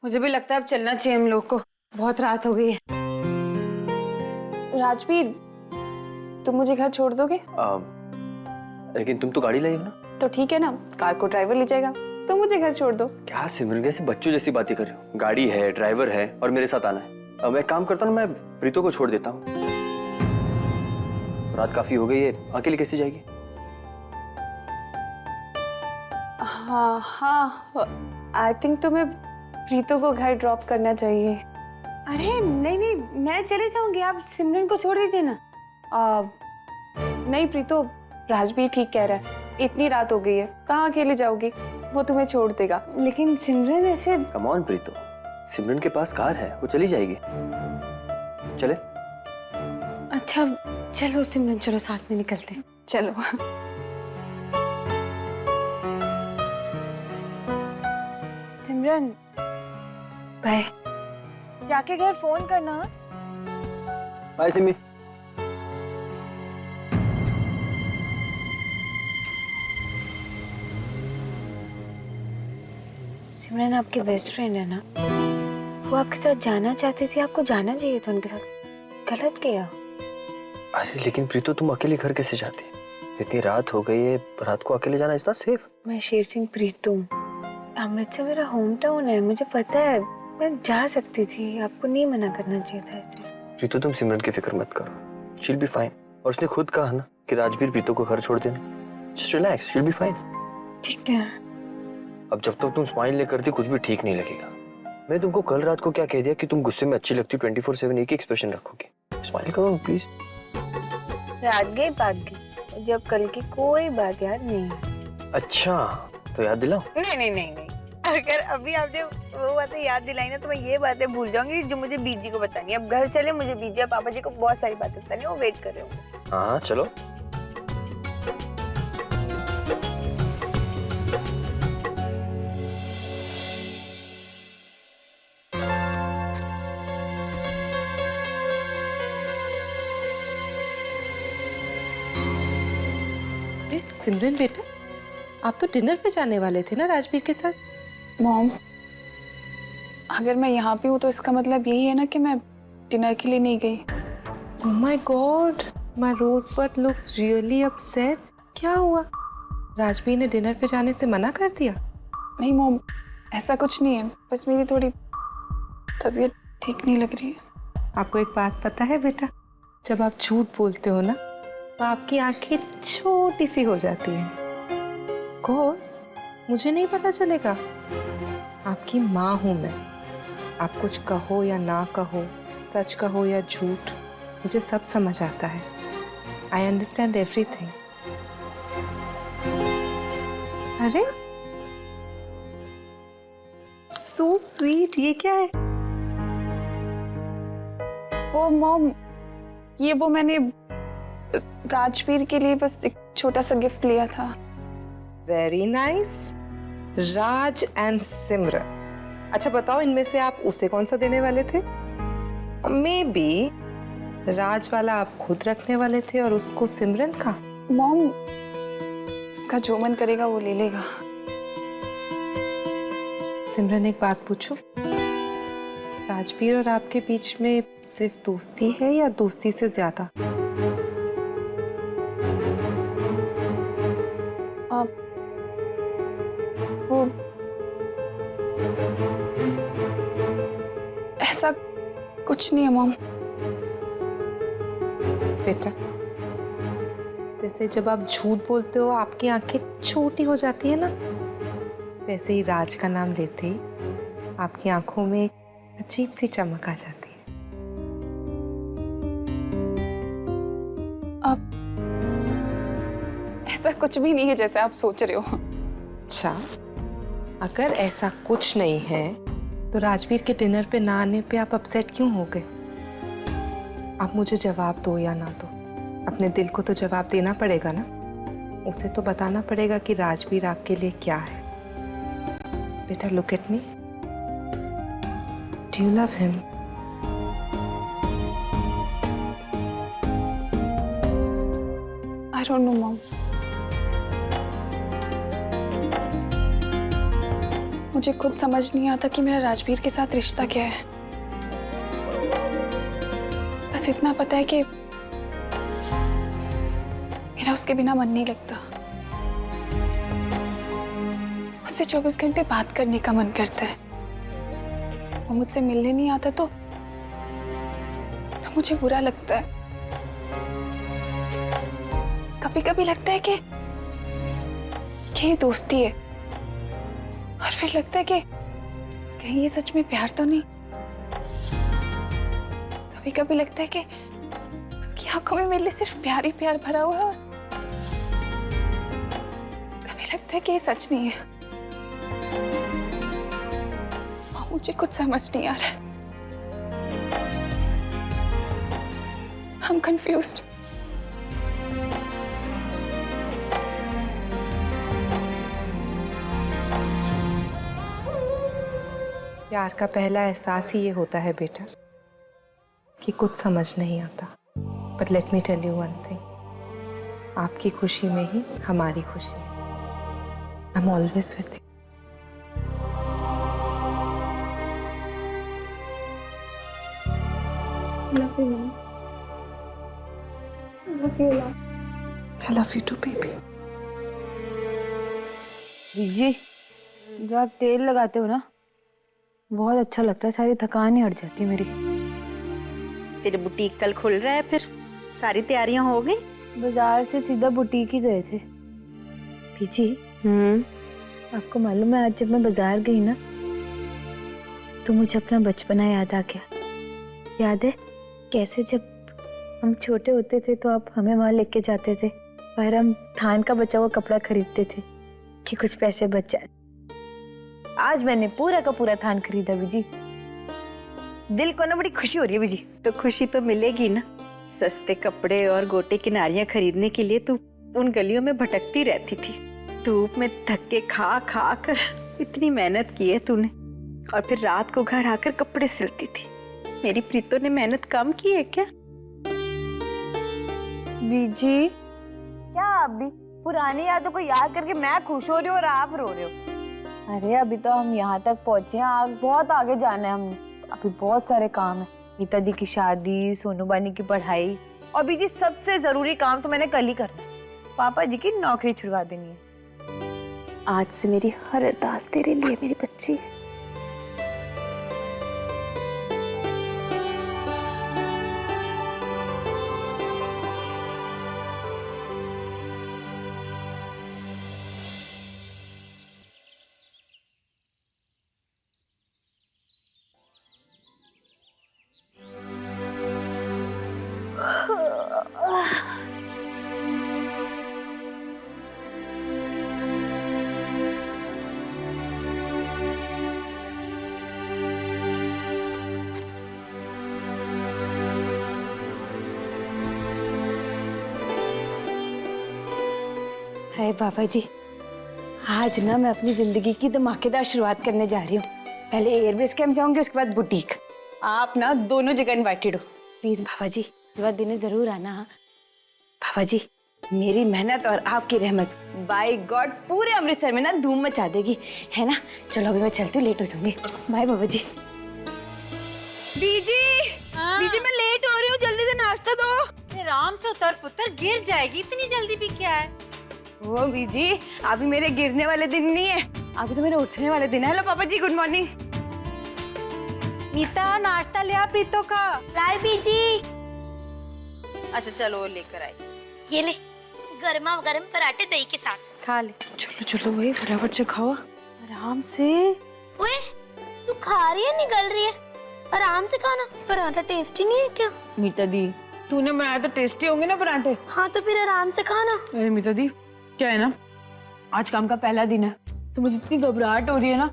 मुझे भी लगता है अब चलना चाहिए हम लोग को, बहुत रात हो गई है। राजवीर, तुम मुझे घर छोड़ दोगे? लेकिन तुम तो गाड़ी लाई हो ना। तो ठीक है ना, कार को ड्राइवर ले जाएगा, तुम मुझे घर छोड़ दो। क्या सिमरन, कैसे बच्चों जैसी बातें कर रहे हो? गाड़ी है, ड्राइवर है और मेरे साथ आना है। अब मैं एक काम करता हूँ, मैं प्रीतो को छोड़ देता हूँ। रात काफी हो गई है, अकेले कैसे जाएगी? हाँ हाँ, आई थिंक तुम्हें प्रीतो को घर ड्रॉप करना चाहिए। अरे नहीं नहीं, मैं चले जाऊंगी, आप सिमरन को छोड़ दीजिए ना। नहीं प्रीतो, राजवीर ठीक कह रहा है, इतनी रात हो गई है, कहाँ अकेले जाओगी? वो तुम्हें छोड़ देगा। लेकिन सिमरन ऐसे। कम ऑन प्रीतो, सिमरन के पास कार है, वो चली जाएगी। चले? अच्छा चलो सिमरन, चलो साथ में निकलते हैं। चलो। सिमरन बाय, जाके घर फोन करना। बाय सिमी। सिमरन आपकी बेस्ट फ्रेंड है ना, वो आपके साथ जाना चाहती थी, आपको जाना चाहिए था उनके साथ, गलत किया। अरे लेकिन प्रीतो, तुम अकेले घर कैसे जाती? इतनी रात हो गई है, रात को अकेले जाना इज नॉट सेफ। मैं शेर सिंह प्रीतो, अमृतसर मेरा होम टाउन है, मुझे पता है, मैं जा सकती थी, आपको नहीं मना करना चाहिए था ऐसे। प्रीतो, तुम सिमरन की फिक्र मत करो, शी विल बी फाइन। और उसने खुद कहा ना कि राजवीर प्रीतो को घर छोड़ देना। Just relax, she will be fine. ठीक है। अब जब तक तुम स्माइल नहीं करती कुछ भी ठीक नहीं लगेगा। मैं तुमको कल रात को क्या कह दिया कि तुम गुस्से में अच्छी लगती हो, 24/7 एक ही एक्सप्रेशन रखोगे। स्माइल करो प्लीज। रात गई, जब कल की कोई बात याद नहीं है। अच्छा तो याद दिलाओ। नहीं नहीं नहीं नहीं, अगर अभी आपने वो बातें याद दिलाई ना तो मैं ये बातें भूल जाऊंगी जो मुझे बीजी को बतानी है। अब घर चले, मुझे बीजी और पापा जी को बहुत सारी बातें बतानी है, वो वेट कर रहे होंगे। हाँ चलो। सिमरन बेटा, आप तो डिनर पे जाने वाले थे ना राजवीर के साथ। मॉम, अगर मैं यहाँ पे हूँ तो इसका मतलब यही है ना कि मैं डिनर के लिए नहीं गई। Oh my God, my rosebud looks really upset. क्या हुआ? राजवीर ने डिनर पे जाने से मना कर दिया? नहीं मॉम, ऐसा कुछ नहीं है, बस मेरी थोड़ी तबीयत ठीक नहीं लग रही है। आपको एक बात पता है बेटा, जब आप झूठ बोलते हो ना तो आपकी आंखें छोटी सी हो जाती हैं। कोर्स मुझे नहीं पता चलेगा, आपकी माँ हूं मैं। आप कुछ कहो या ना कहो, सच कहो या झूठ, मुझे सब समझ आता है। I understand everything. अरे सो स्वीट, ये क्या है? ओ मॉम, ये वो मैंने राजवीर के लिए बस एक छोटा सा गिफ्ट लिया था। Very nice. राज एंड सिमरन। अच्छा बताओ, इनमें से आप उसे कौन सा देने वाले थे? मे बी राज वाला आप खुद रखने वाले थे और उसको सिमरन का। मॉम, उसका जो मन करेगा वो ले लेगा। सिमरन एक बात पूछूं, राजवीर और आपके बीच में सिर्फ दोस्ती है या दोस्ती से ज्यादा? वो ऐसा कुछ नहीं है मॉम। बेटा, जैसे जब आप झूठ बोलते हो आपकी आंखें छोटी हो जाती है ना, वैसे ही राज का नाम लेते ही आपकी आंखों में एक अजीब सी चमक आ जाती है। अब ऐसा कुछ भी नहीं है जैसे आप सोच रहे हो। अच्छा, अगर ऐसा कुछ नहीं है तो राजवीर के डिनर पे ना आने पे आप अपसेट क्यों हो गए? आप मुझे जवाब दो या ना दो, अपने दिल को तो जवाब देना पड़ेगा ना। उसे तो बताना पड़ेगा कि राजवीर आपके लिए क्या है। बेटा look at me, do you love him? I don't know mom. मुझे खुद समझ नहीं आता कि मेरा राजवीर के साथ रिश्ता क्या है। बस इतना पता है कि मेरा उसके बिना मन नहीं लगता। उससे 24 घंटे बात करने का मन करता है। वो मुझसे मिलने नहीं आता तो मुझे बुरा लगता है। कभी कभी लगता है कि ये दोस्ती है, और फिर लगता है कि कहीं ये सच में प्यार तो नहीं। कभी कभी लगता है कि उसकी आंखों में मेरे लिए सिर्फ प्यार ही प्यार भरा हुआ है, और कभी लगता है कि ये सच नहीं है। और मुझे कुछ समझ नहीं आ रहा है। I'm confused. प्यार का पहला एहसास ही ये होता है बेटा कि कुछ समझ नहीं आता। But let me tell you one thing, आपकी खुशी में ही हमारी खुशी। I am always with you. I love you too, baby. जी, जब आप तेल लगाते हो ना, बहुत अच्छा लगता है। सारी थकान ही हट जाती है मेरी। तेरे बुटीक कल खुल रहा है, फिर सारी तैयारियां हो गई? बाजार से सीधा बुटीक ही गए थे। पीछी, आपको मालूम है आज जब मैं बाजार गई ना, तो मुझे अपना बचपना याद आ गया। याद है कैसे जब हम छोटे होते थे तो आप हमें वहां लेके जाते थे और हम थान का बचा हुआ कपड़ा खरीदते थे कि कुछ पैसे बच जाए। आज मैंने पूरा का पूरा थान खरीदा बीजी। दिल को ना बड़ी खुशी हो रही है बीजी। तो खुशी तो मिलेगी ना। सस्ते कपड़े और गोटे किनारियां खरीदने के लिए तू उन गलियों में भटकती रहती थी। धूप में धक्के खा खा कर इतनी मेहनत की है तूने, और फिर रात को घर आकर कपड़े सिलती थी। मेरी प्रीतो ने मेहनत कम की है क्या? बीजी क्या आप भी पुरानी यादों को याद करके मैं खुश हो रही हूँ और आप रो रहे हो? अरे अभी तो हम यहाँ तक पहुंचे हैं, बहुत आगे जाना है हमने। अभी बहुत सारे काम है। मीता दी की शादी, सोनू बानी की पढ़ाई, और बीजी सबसे जरूरी काम तो मैंने कल ही करना है, पापा जी की नौकरी छुड़वा देनी है। आज से मेरी हर अरदास तेरे लिए मेरी बच्ची। हाय बाबा जी, आज ना मैं अपनी जिंदगी की धमाकेदार शुरुआत करने जा रही हूँ। पहले एयरबेस कैंप जाऊंगी, उसके बाद बुटीक। आप ना दोनों जगह इनवाइटेड हो। प्लीज बाबा जी ये बात देने जरूर आना। बाबा जी मेरी मेहनत और आपकी रहमत बाय गॉड पूरे अमृतसर में ना धूम मचा देगी, है ना? चलो अभी मैं चलती हूँ, लेट हो जाऊंगी। बाय बाबा जी। बीजी बीजी मैं लेट हो रही हूँ, जल्दी से नाश्ता दो। आराम से उतर पुत्र, गिर जाएगी। इतनी जल्दी भी क्या है? वो बीजी अभी मेरे गिरने वाले दिन नहीं है, अभी तो मेरे उठने वाले दिन है। हेलो पापा जी, गुड मॉर्निंग। मीता नाश्ता ले आ प्रीतो का। लाए बीजी। अच्छा चलो वो लेकर आई। ये ले गर्मा गर्म पराठे दही के साथ खा ले। चलो चलो भाई फटाफट से खाओ, आराम से। ओए तू खा रही है निगल रही है? आराम से खाना, पराठा टेस्टी नहीं है क्या? मीता दी तूने बनाया तो टेस्टी होंगे ना पराठे। हाँ तो फिर आराम से खाना। अरे मीता दी क्या है ना, आज काम का पहला दिन है तो मुझे इतनी घबराहट हो रही है ना,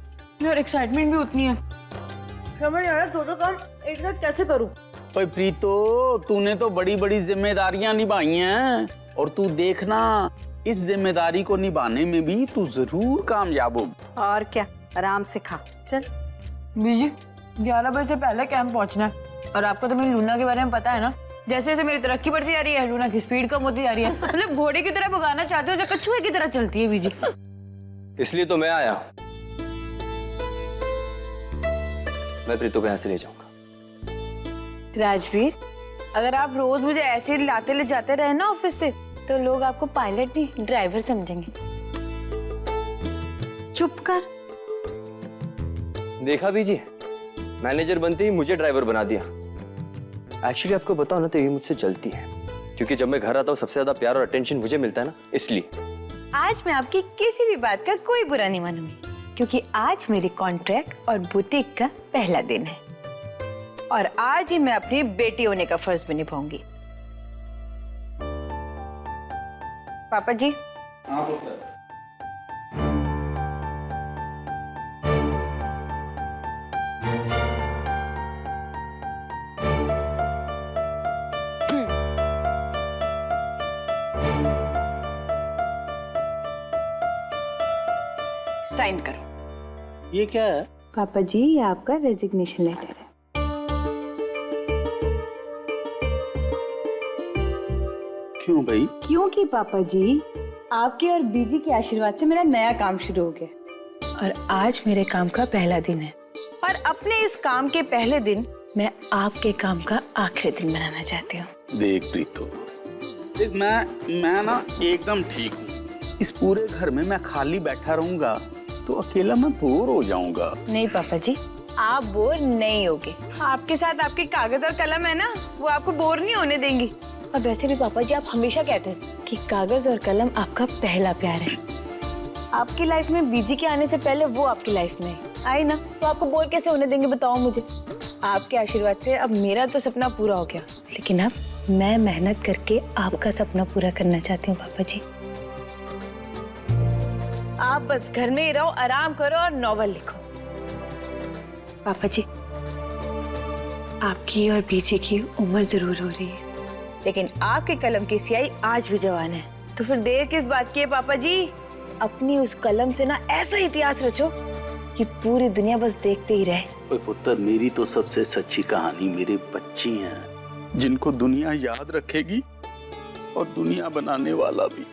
और एक्साइटमेंट भी उतनी है। समझ आ रहा दो काम एक साथ कैसे करूं। ओए प्रीतो, तूने तो बड़ी बड़ी जिम्मेदारियां निभाई हैं, और तू देखना इस जिम्मेदारी को निभाने में भी तू जरूर कामयाब होगी। और क्या, आराम से खा। चल बीजी 11 बजे से पहले कैंप पहुंचना है, और आपको तो मेरी लूना के बारे में पता है ना। जैसे जैसे मेरी तरक्की बढ़ती जा रही है, लूना की स्पीड कम होती जा रही है। मतलब घोड़े की तरह भगाना चाहते हो जो कछुए की तरह चलती है बीजी। इसलिए तो मैं आया। मैं प्रीतो को यहाँ से ले जाऊंगा। राजवीर, अगर आप रोज मुझे ऐसे लाते ले जाते रहे ना ऑफिस से, तो लोग आपको पायलट नहीं ड्राइवर समझेंगे। चुप कर। देखा बीजी, मैनेजर बनते ही मुझे ड्राइवर बना दिया। एक्चुअली आपको बताओ ना तो ये मुझसे जलती है, क्योंकि जब मैं घर आता हूँ सबसे ज्यादा प्यार और अटेंशन मुझे मिलता है ना, इसलिए। आज मैं आपकी किसी भी बात का कोई बुरा नहीं मानूंगी, क्योंकि आज मेरे कॉन्ट्रैक्ट और बुटीक का पहला दिन है और आज ही मैं अपनी बेटी होने का फर्ज भी निभाऊंगी। पापा जी। हाँ पुत्र। साइन करो। ये क्या है? पापा जी, ये आपका रेजिग्नेशन लेटर है। क्यों भाई? क्योंकि पापा जी, आपके और बीजी के आशीर्वाद से मेरा नया काम शुरू हो गया और आज मेरे काम का पहला दिन है और अपने इस काम के पहले दिन मैं आपके काम का आखिरी दिन बनाना चाहती हूँ। देख प्रीतो, देख मैं ना एकदम ठीक हूँ। इस पूरे घर में मैं खाली बैठा रहूंगा तो अकेला मैं बोर हो जाऊंगा। नहीं पापा जी, आप बोर नहीं होगे। आपके साथ आपके कागज और कलम है ना, वो आपको बोर नहीं होने देंगी। और वैसे भी पापा जी, आप हमेशा कहते हैं कि कागज और कलम आपका पहला प्यार है। आपकी लाइफ में बीजी के आने से पहले वो आपकी लाइफ में आई ना, तो आपको बोर कैसे होने देंगे बताओ मुझे। आपके आशीर्वाद से अब मेरा तो सपना पूरा हो गया, लेकिन अब मैं मेहनत करके आपका सपना पूरा करना चाहती हूँ पापा जी। आप बस घर में ही रहो, आराम करो और नॉवल लिखो। पापा जी, आपकी और बीजी की उम्र जरूर हो रही है, लेकिन आपके कलम की स्याही आज भी जवान है। तो फिर देर किस बात की है पापा जी? अपनी उस कलम से ना ऐसा इतिहास रचो कि पूरी दुनिया बस देखते ही रहे। ओए पुत्र, मेरी तो सबसे सच्ची कहानी मेरे बच्चे हैं, जिनको दुनिया याद रखेगी और दुनिया बनाने वाला भी।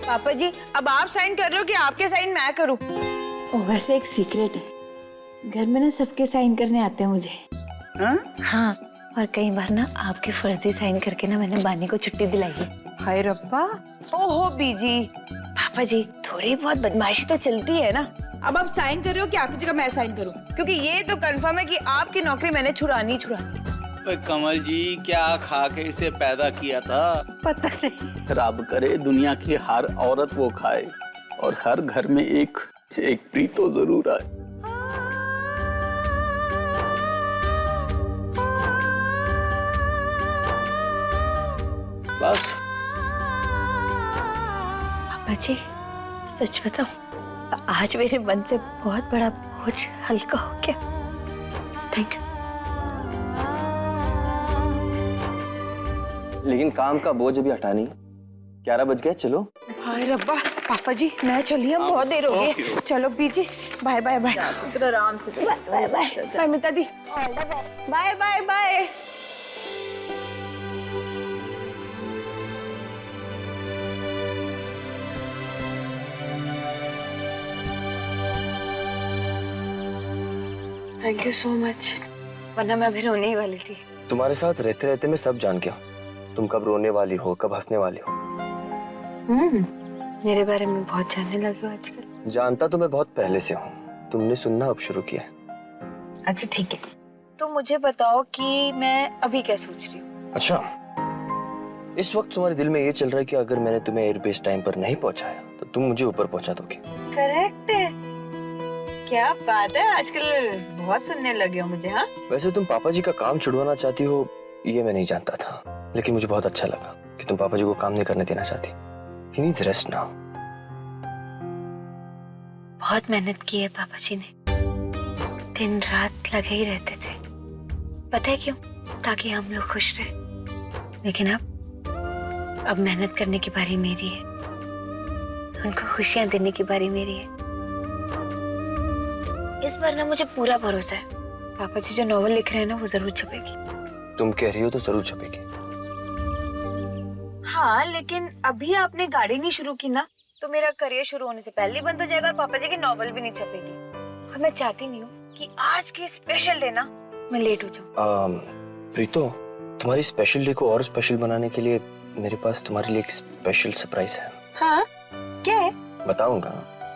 पापा जी, अब आप साइन कर रहे हो कि आपके साइन मैं करूं? वैसे एक सीक्रेट है, घर में ना सबके साइन करने आते हैं मुझे। हाँ, और कई बार ना आपके फर्जी साइन करके ना मैंने बानी को छुट्टी दिलाई है। हाय रब्बा। ओहो बीजी। पापा जी, थोड़ी बहुत बदमाशी तो चलती है ना। अब आप साइन कर रहे हो कि आपकी जगह मैं साइन करूं? क्योंकि ये तो कंफर्म है कि आपकी नौकरी मैंने छुड़ानी। ओए कमल जी, क्या खा के इसे पैदा किया था? पता नहीं। रब करे दुनिया की हर औरत वो खाए और हर घर में एक प्रीतो जरूर आए। बस। पापा जी, सच बताऊं तो आज मेरे मन से बहुत बड़ा बोझ हल्का हो गया। Thank you. लेकिन काम का बोझ अभी हटा नहीं। 11 बज गए, चलो। हाय रब्बा। पापा जी, मैं चलिए, अब बहुत देर हो गई। चलो बीजी, बाय बाय बाय। आराम से। Bye bye bye Mita di. Bye bye bye. Thank you so much, वरना मैं अभी रोने ही वाली थी। तुम्हारे साथ रहते रहते मैं सब जान गया, तुम कब रोने वाली हो, कब हंसने वाली हो। मेरे बारे में बहुत जानने लगे हो आजकल। जानता तो मैं बहुत पहले से हूँ, तुमने सुनना अब शुरू किया है। अच्छा ठीक है, तो मुझे बताओ कि मैं अभी क्या सोच रही हूँ। अच्छा, इस वक्त तुम्हारे दिल में ये चल रहा है कि अगर मैंने तुम्हें एयरबेस टाइम पर नहीं पहुंचाया तो तुम मुझे ऊपर पहुंचा दोगे। करेक्ट है। क्या बात है, आजकल बहुत सुनने लगे हो मुझे। हाँ, वैसे तुम पापा जी का काम छुड़वाना चाहती हो ये मैं नहीं जानता था, लेकिन मुझे बहुत अच्छा लगा कि तुम पापा जी को काम नहीं करने देना चाहती। He needs rest now. बहुत मेहनत की है पापा जी ने, दिन रात लगे ही रहते थे। पता है क्यों? ताकि हम लोग खुश रहे। लेकिन अब मेहनत करने की बारी मेरी है, उनको खुशियां देने की बारी मेरी है। इस बार ना मुझे पूरा भरोसा है, पापा जी जो नॉवल लिख रहे हैं ना वो जरूर छपेगी। तुम कह रही हो तो जरूर छपेगी। हाँ, लेकिन अभी आपने गाड़ी नहीं शुरू की ना, तो मेरा करियर शुरू होने से पहले ही बंद हो जाएगा और पापा जी की नॉवल भी नहीं छपेगी। और मैं चाहती नहीं हूँ कि आज की स्पेशल डे ना मैं लेट हो जाऊँ। प्रीतो, तुम्हारी स्पेशल डे को और स्पेशल बनाने के लिए मेरे पास तुम्हारे लिए एक स्पेशल सरप्राइज है। हाँ, क्या है? बताऊंगा,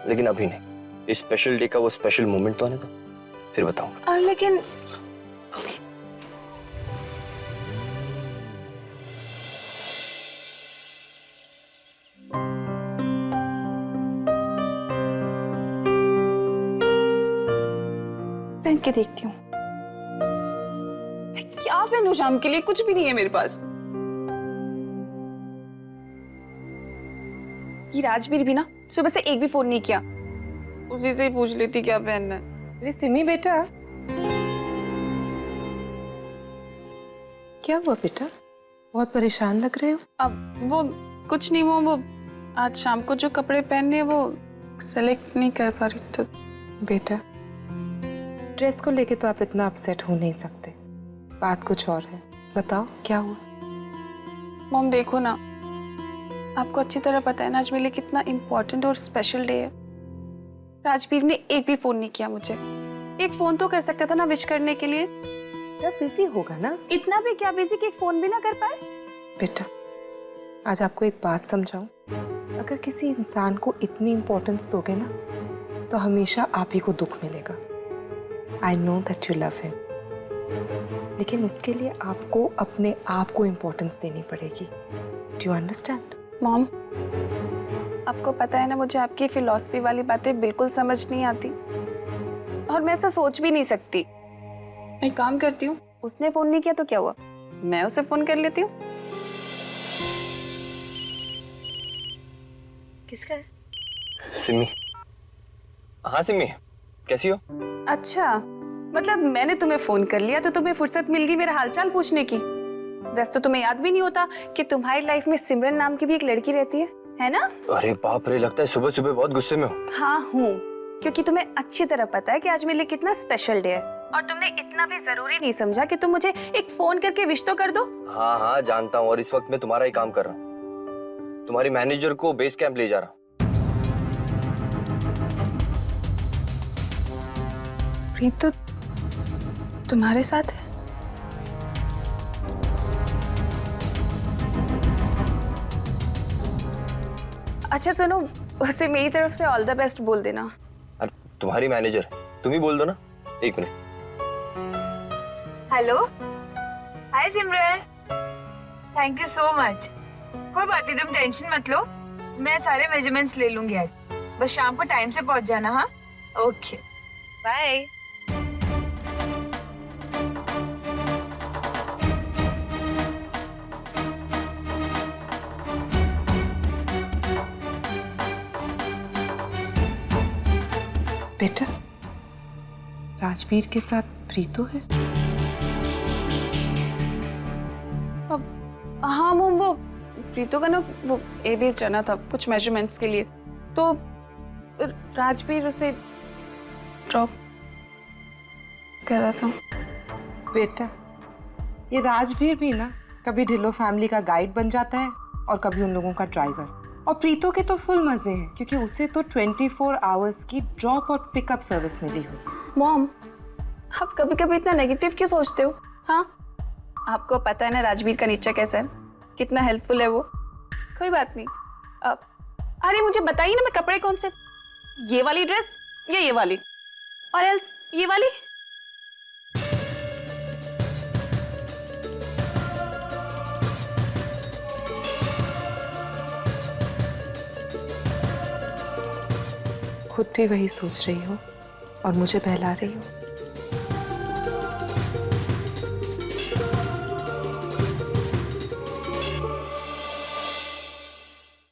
लेकिन अभी नहीं। इस स्पेशल डे का वो स्पेशल मोमेंट तो आने दो, फिर बताऊंगा। लेकिन पहन के देखती हूँ मैं क्या पहनूं शाम के लिए, कुछ भी नहीं है मेरे पास। ये राजवीर भी ना सुबह से एक भी फोन नहीं किया, उसी से ही पूछ लेती क्या पहनना है। अरे सिमी बेटा, क्या हुआ बेटा? बहुत परेशान लग रहे हो। अब वो कुछ नहीं, वो आज शाम को जो कपड़े पहनने हैं वो सेलेक्ट नहीं कर पा रही। तो बेटा, ड्रेस को लेके तो आप इतना अपसेट हो नहीं सकते, बात कुछ और है। बताओ क्या हुआ? मॉम देखो ना, आपको अच्छी तरह पता है ना आज मेरे लिए कितना इम्पोर्टेंट और स्पेशल डे है। राजवीर ने एक भी फोन नहीं किया मुझे। एक फोन तो कर सकता था ना विश करने के लिए। क्या बिजी होगा ना। इतना भी क्या बिजी कि एक फोन भी ना कर पाए। बेटा, आज आपको एक बात समझाऊं, अगर किसी इंसान को इतनी इम्पोर्टेंस दोगे ना तो हमेशा आप ही को दुख मिलेगा। I know that you love him, लेकिन उसके लिए आपको अपने आप को इम्पोर्टेंस देनी पड़ेगी। Do you understand? मॉम, आपको पता है ना मुझे आपकी फिलॉसफी वाली बातें बिल्कुल समझ नहीं आती और मैं ऐसा सोच भी नहीं सकती। मैं काम करती हूँ, उसने फोन नहीं किया तो क्या हुआ, मैं उसे फोन कर लेती हूँ। किसका है? सिमी। हाँ सिमी, कैसी हो? अच्छा, मतलब मैंने तुम्हें फोन कर लिया तो तुम्हें फुर्सत मिल गई मेरा हालचाल पूछने की। वैसे तो तुम्हें याद भी नहीं होता कि तुम्हारी लाइफ में सिमरन नाम की भी एक लड़की रहती है ना? अरे बाप रे, लगता है सुबह सुबह बहुत गुस्से में हो। हाँ हूँ, क्योंकि तुम्हें अच्छी तरह पता है कि आज मेरे लिए कितना स्पेशल डे है और तुमने इतना भी जरूरी नहीं समझा कि तुम मुझे एक फोन करके विश तो कर दो। हाँ हाँ जानता हूँ, और इस वक्त मैं तुम्हारा ही काम कर रहा हूँ। तुम्हारी मैनेजर को बेस कैंप ले जा रहा हूँ। प्रीत तो तुम्हारे साथ है? अच्छा सुनो, उसे मेरी तरफ से ऑल द बेस्ट बोल देना। अरे तुम्हारी मैनेजर है, तुम ही बोल दो ना। एक minute. Hello, hi Simran, thank you so much. कोई बात नहीं, तुम टेंशन मत लो, मैं सारे मेजरमेंट्स ले लूंगी आज। बस शाम को टाइम से पहुंच जाना। हाँ ओके, बाय। बेटा, राजवीर के साथ प्रीतो है? हाँ मॉम, वो प्रीतो का ना वो एबीएस जाना था कुछ मेजरमेंट्स के लिए, तो राजवीर उसे ड्रॉप कर रहा था। बेटा, ये राजवीर भी ना कभी ढिल्लो फैमिली का गाइड बन जाता है और कभी उन लोगों का ड्राइवर। और प्रीतो के तो फुल मजे हैं क्योंकि उसे तो 24 आवर्स की ड्रॉप और पिकअप सर्विस मिली हुई। मॉम, आप कभी कभी इतना नेगेटिव क्यों सोचते हो? हाँ, आपको पता है ना राजवीर का नेचर कैसा है, कितना हेल्पफुल है वो। कोई बात नहीं। अरे मुझे बताइए ना, मैं कपड़े कौन से, ये वाली ड्रेस या ये वाली, और एल्स ये वाली? खुद भी वही सोच रही हो और मुझे बहला रही हो।